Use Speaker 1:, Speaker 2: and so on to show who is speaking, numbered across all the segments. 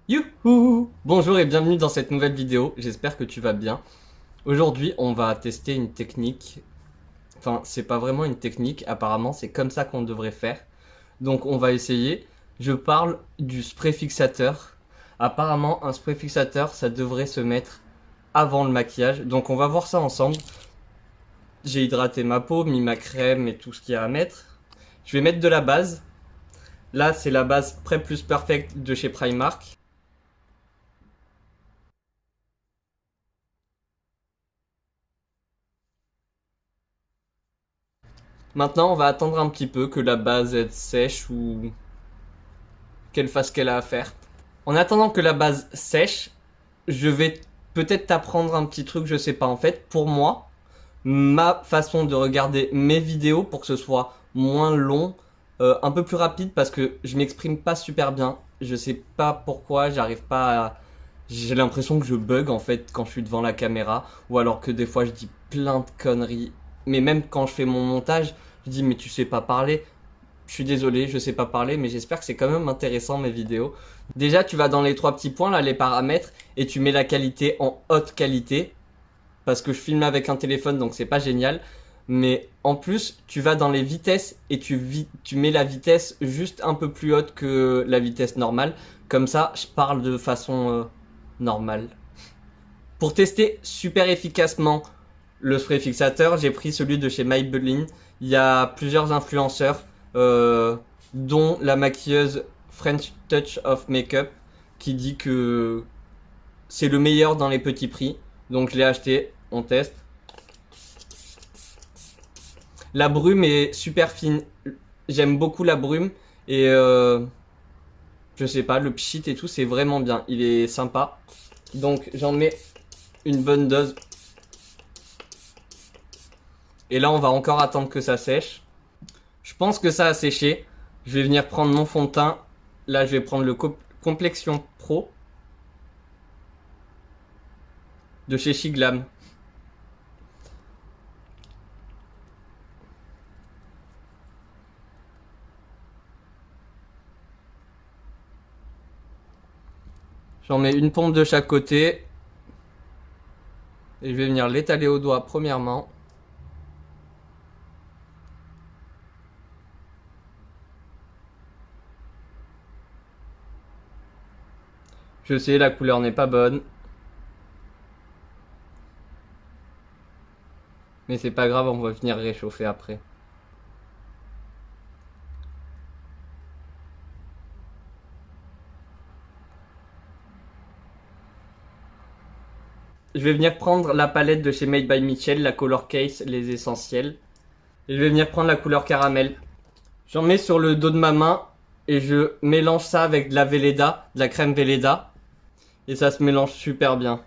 Speaker 1: Youhou! Bonjour et bienvenue dans cette nouvelle vidéo, j'espère que tu vas bien. Aujourd'hui, on va tester une technique, enfin, c'est pas vraiment une technique, apparemment, c'est comme ça qu'on devrait faire. Donc, on va essayer. Je parle du spray fixateur. Apparemment, un spray fixateur, ça devrait se mettre avant le maquillage. Donc, on va voir ça ensemble. J'ai hydraté ma peau, mis ma crème et tout ce qu'il y a à mettre. Je vais mettre de la base. Là, c'est la base Prep Plus Perfect de chez Primark. Maintenant, on va attendre un petit peu que la base elle sèche ou qu'elle fasse ce qu'elle a à faire. En attendant que la base sèche, je vais peut-être t'apprendre un petit truc, je sais pas. En fait, pour moi, ma façon de regarder mes vidéos pour que ce soit moins long, un peu plus rapide parce que je m'exprime pas super bien. Je sais pas pourquoi, j'arrive pas à... J'ai l'impression que je bug en fait quand je suis devant la caméra ou alors que des fois je dis plein de conneries. Mais même quand je fais mon montage, je dis mais tu sais pas parler. Je suis désolé, je sais pas parler, mais j'espère que c'est quand même intéressant mes vidéos. Déjà, tu vas dans les trois petits points là, les paramètres, et tu mets la qualité en haute qualité parce que je filme avec un téléphone donc c'est pas génial. Mais en plus, tu vas dans les vitesses et tu mets la vitesse juste un peu plus haute que la vitesse normale. Comme ça, je parle de façon normale. Pour tester super efficacement le spray fixateur, j'ai pris celui de chez Maybelline. Il y a plusieurs influenceurs, dont la maquilleuse French Touch of Makeup, qui dit que c'est le meilleur dans les petits prix. Donc je l'ai acheté, on teste. La brume est super fine. J'aime beaucoup la brume et je sais pas, le pchit et tout, c'est vraiment bien. Il est sympa. Donc j'en mets une bonne dose. Et là, on va encore attendre que ça sèche. Je pense que ça a séché. Je vais venir prendre mon fond de teint. Là, je vais prendre le Complexion Pro de chez Shiglam. J'en mets une pompe de chaque côté. Et je vais venir l'étaler au doigt premièrement. Je sais, la couleur n'est pas bonne. Mais c'est pas grave, on va venir réchauffer après. Je vais venir prendre la palette de chez Made by Mitchell, la Color Case, les essentiels. Et je vais venir prendre la couleur caramel. J'en mets sur le dos de ma main et je mélange ça avec de la Velleda, de la crème Velleda. Et ça se mélange super bien.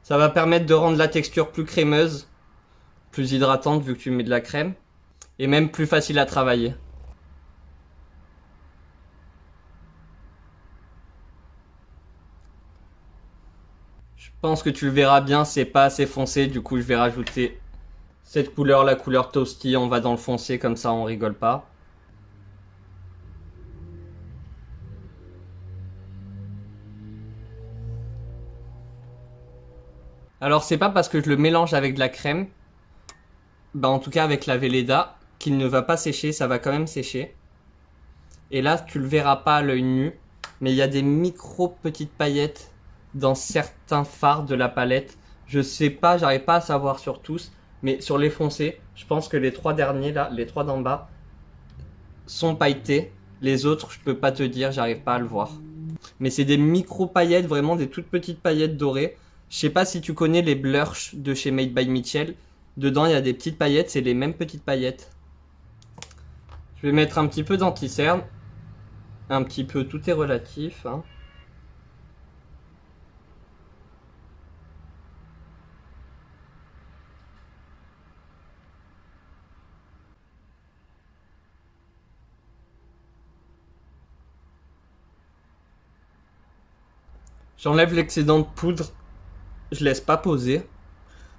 Speaker 1: Ça va permettre de rendre la texture plus crémeuse, plus hydratante vu que tu mets de la crème. Et même plus facile à travailler. Je pense que tu le verras bien, c'est pas assez foncé, du coup je vais rajouter cette couleur, la couleur toasty, on va dans le foncé comme ça on rigole pas. Alors c'est pas parce que je le mélange avec de la crème, bah en tout cas avec la Velleda, qu'il ne va pas sécher, ça va quand même sécher. Et là tu le verras pas à l'œil nu, mais il y a des micro petites paillettes dans certains fards de la palette. Je sais pas, j'arrive pas à savoir sur tous, mais sur les foncés, je pense que les trois derniers là, les trois d'en bas, sont pailletés. Les autres, je peux pas te dire, j'arrive pas à le voir. Mais c'est des micro paillettes, vraiment des toutes petites paillettes dorées. Je sais pas si tu connais les Blursh de chez Made by Mitchell. Dedans, il y a des petites paillettes, c'est les mêmes petites paillettes. Je vais mettre un petit peu d'anti-cerne. Un petit peu, tout est relatif, hein. J'enlève l'excédent de poudre. Je laisse pas poser.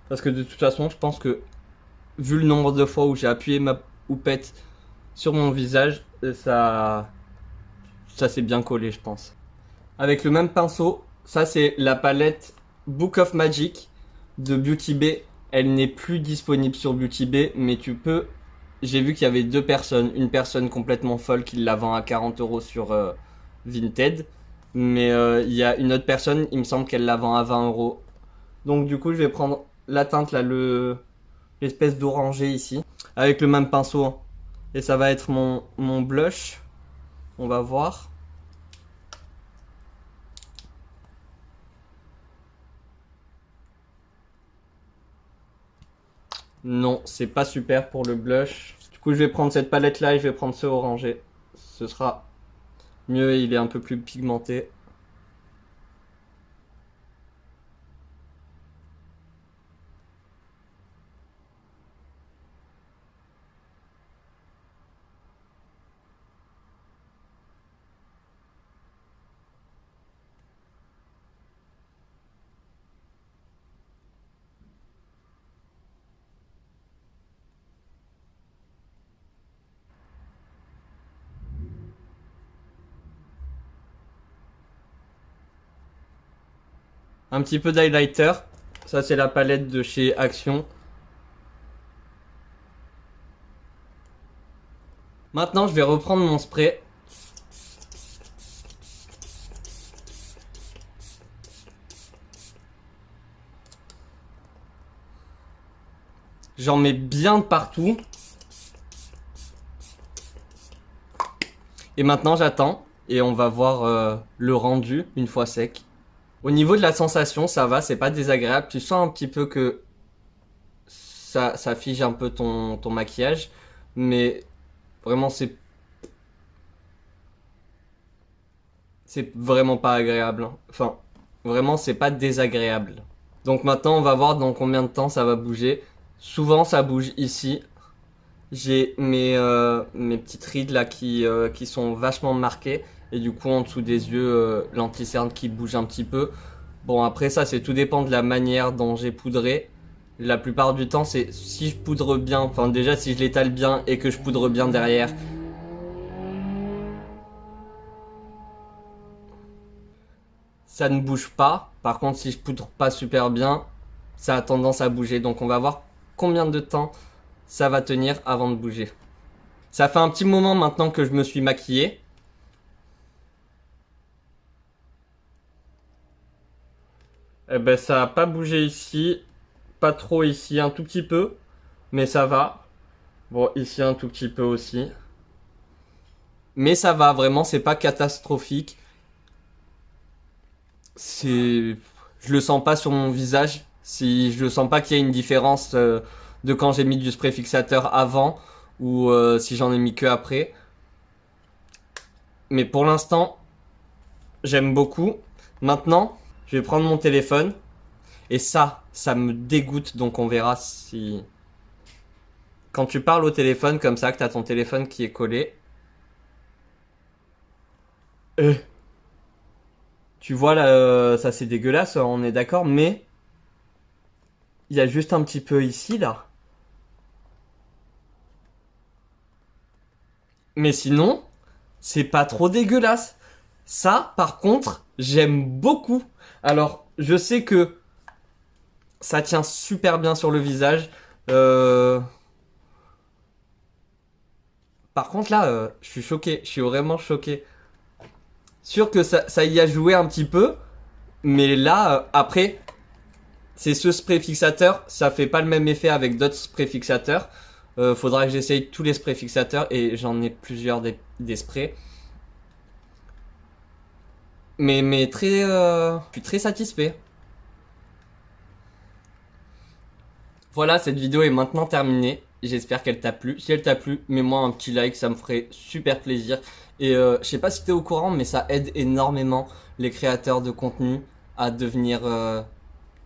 Speaker 1: Parce que de toute façon, je pense que, vu le nombre de fois où j'ai appuyé ma houppette sur mon visage, ça... ça s'est bien collé, je pense. Avec le même pinceau, ça c'est la palette Book of Magic de Beauty Bay. Elle n'est plus disponible sur Beauty Bay, mais tu peux... J'ai vu qu'il y avait deux personnes. Une personne complètement folle qui la vend à 40 € sur Vinted. Mais il y a une autre personne, il me semble qu'elle la vend à 20 €. Donc du coup, je vais prendre la teinte là, l'espèce d'orangé ici. Avec le même pinceau. Et ça va être mon blush. On va voir. Non, c'est pas super pour le blush. Du coup, je vais prendre cette palette là et je vais prendre ce orangé. Ce sera mieux, il est un peu plus pigmenté. Un petit peu d'highlighter. Ça, c'est la palette de chez Action. Maintenant, je vais reprendre mon spray. J'en mets bien de partout. Et maintenant, j'attends. Et on va voir le rendu une fois sec. Au niveau de la sensation, ça va, c'est pas désagréable. Tu sens un petit peu que ça fige un peu ton maquillage. Mais vraiment, c'est vraiment pas agréable, hein. Enfin, vraiment, c'est pas désagréable. Donc maintenant, on va voir dans combien de temps ça va bouger. Souvent, ça bouge ici. J'ai mes petites rides là qui sont vachement marquées. Et du coup, en dessous des yeux, l'anti-cerne qui bouge un petit peu. Bon, après ça, c'est tout dépend de la manière dont j'ai poudré. La plupart du temps, c'est si je poudre bien, enfin déjà si je l'étale bien et que je poudre bien derrière, ça ne bouge pas. Par contre, si je poudre pas super bien, ça a tendance à bouger. Donc on va voir combien de temps ça va tenir avant de bouger. Ça fait un petit moment maintenant que je me suis maquillé. Eh ben ça a pas bougé ici, pas trop ici, un tout petit peu, mais ça va. Bon, ici un tout petit peu aussi. Mais ça va, vraiment, c'est pas catastrophique. C'est... Je le sens pas sur mon visage. Si je le sens pas qu'il y a une différence de quand j'ai mis du spray fixateur avant ou si j'en ai mis que après. Mais pour l'instant, j'aime beaucoup. Maintenant, je vais prendre mon téléphone. Et ça me dégoûte. Donc on verra si... Quand tu parles au téléphone comme ça, que t'as ton téléphone qui est collé. Tu vois là, ça c'est dégueulasse, on est d'accord, mais il y a juste un petit peu ici là. Mais sinon, c'est pas trop dégueulasse. Ça, par contre, j'aime beaucoup. Alors, je sais que ça tient super bien sur le visage. Par contre là, je suis choqué, je suis vraiment choqué. Sûr que ça y a joué un petit peu, mais là, après, c'est ce spray fixateur, ça fait pas le même effet avec d'autres sprays fixateurs. Faudra que j'essaye tous les sprays fixateurs et j'en ai plusieurs des sprays. Mais très, je suis très satisfait. Voilà, cette vidéo est maintenant terminée. J'espère qu'elle t'a plu. Si elle t'a plu, mets-moi un petit like, ça me ferait super plaisir. Et je sais pas si t'es au courant, mais ça aide énormément les créateurs de contenu à devenir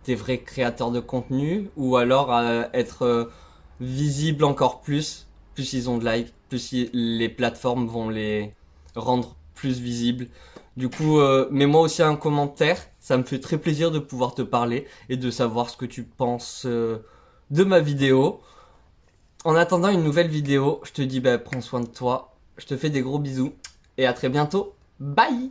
Speaker 1: des vrais créateurs de contenu ou alors à être visibles encore plus. Plus ils ont de likes, plus les plateformes vont les rendre plus visibles. Du coup, mets-moi aussi un commentaire. Ça me fait très plaisir de pouvoir te parler et de savoir ce que tu penses de ma vidéo. En attendant une nouvelle vidéo, je te dis prends soin de toi. Je te fais des gros bisous et à très bientôt. Bye!